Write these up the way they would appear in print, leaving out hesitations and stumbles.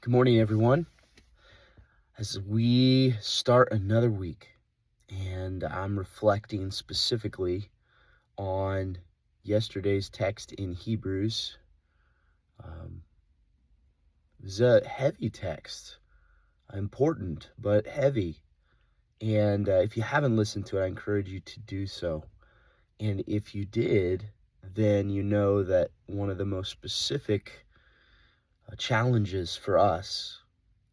Good morning, everyone. As we start another week, and I'm reflecting specifically on yesterday's text in Hebrews. It was a heavy text, important, but heavy. And if you haven't listened to it, I encourage you to do so. And if you did, then you know that one of the most specific challenges for us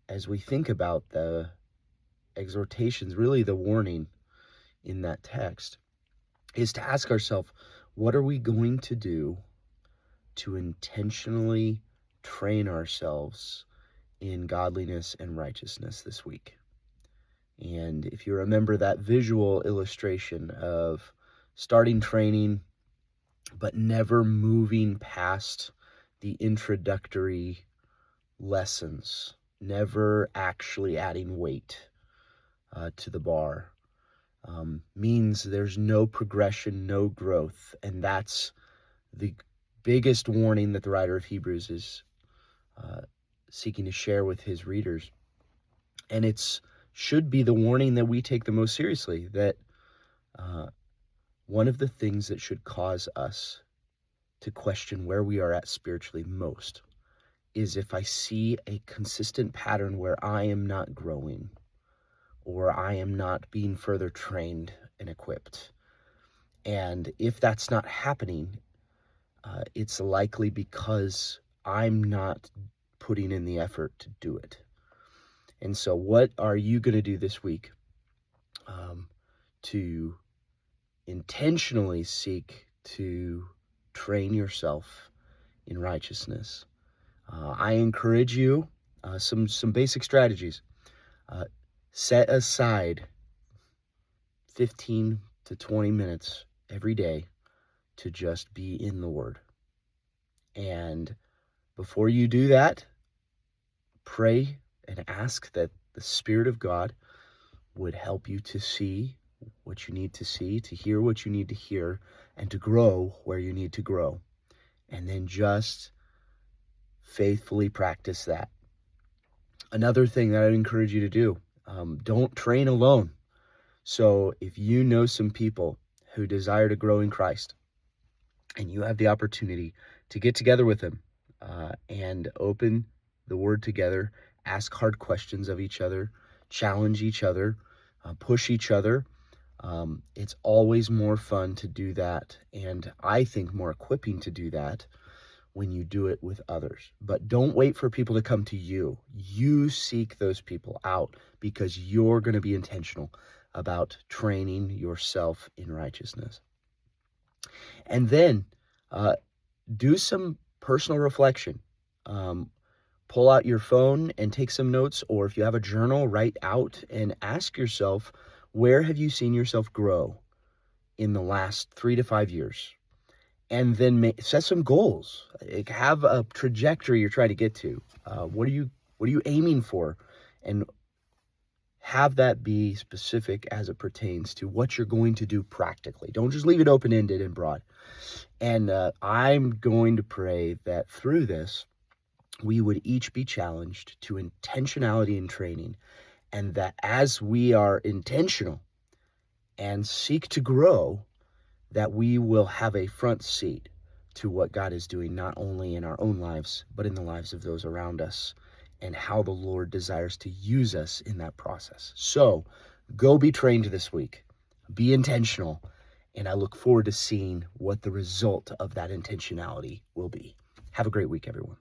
as we think about the exhortations, really the warning in that text, is to ask ourselves, what are we going to do to intentionally train ourselves in godliness and righteousness this week? And if you remember that visual illustration of starting training, but never moving past the introductory lessons, never actually adding weight to the bar, means there's no progression, no growth. And that's the biggest warning that the writer of Hebrews is seeking to share with his readers. And it's should be the warning that we take the most seriously, that one of the things that should cause us to question where we are at spiritually most is if I see a consistent pattern where I am not growing, or I am not being further trained and equipped. And if that's not happening, it's likely because I'm not putting in the effort to do it. And so what are you going to do this week to intentionally seek to train yourself in righteousness? I encourage you some basic strategies. Set aside 15 to 20 minutes every day to just be in the Word. And before you do that, pray and ask that the Spirit of God would help you to see what you need to see, to hear what you need to hear, and to grow where you need to grow. And then just faithfully practice that. Another thing that I'd encourage you to do, don't train alone. So if you know some people who desire to grow in Christ, and you have the opportunity to get together with them and open the Word together, ask hard questions of each other, challenge each other, push each other, it's always more fun to do that, and I think more equipping to do that when you do it with others. But don't wait for people to come to you. You seek those people out, because you're going to be intentional about training yourself in righteousness. And then do some personal reflection. Pull out your phone and take some notes, or if you have a journal, write out and ask yourself, where have you seen yourself grow in the last 3 to 5 years? And then set some goals. Have a trajectory you're trying to get to. What are you aiming for? And have that be specific as it pertains to what you're going to do practically. Don't just leave it open-ended and broad. And I'm going to pray that through this, we would each be challenged to intentionality in training, and that as we are intentional and seek to grow, that we will have a front seat to what God is doing, not only in our own lives, but in the lives of those around us, and how the Lord desires to use us in that process. So go be trained this week. Be intentional. And I look forward to seeing what the result of that intentionality will be. Have a great week, everyone.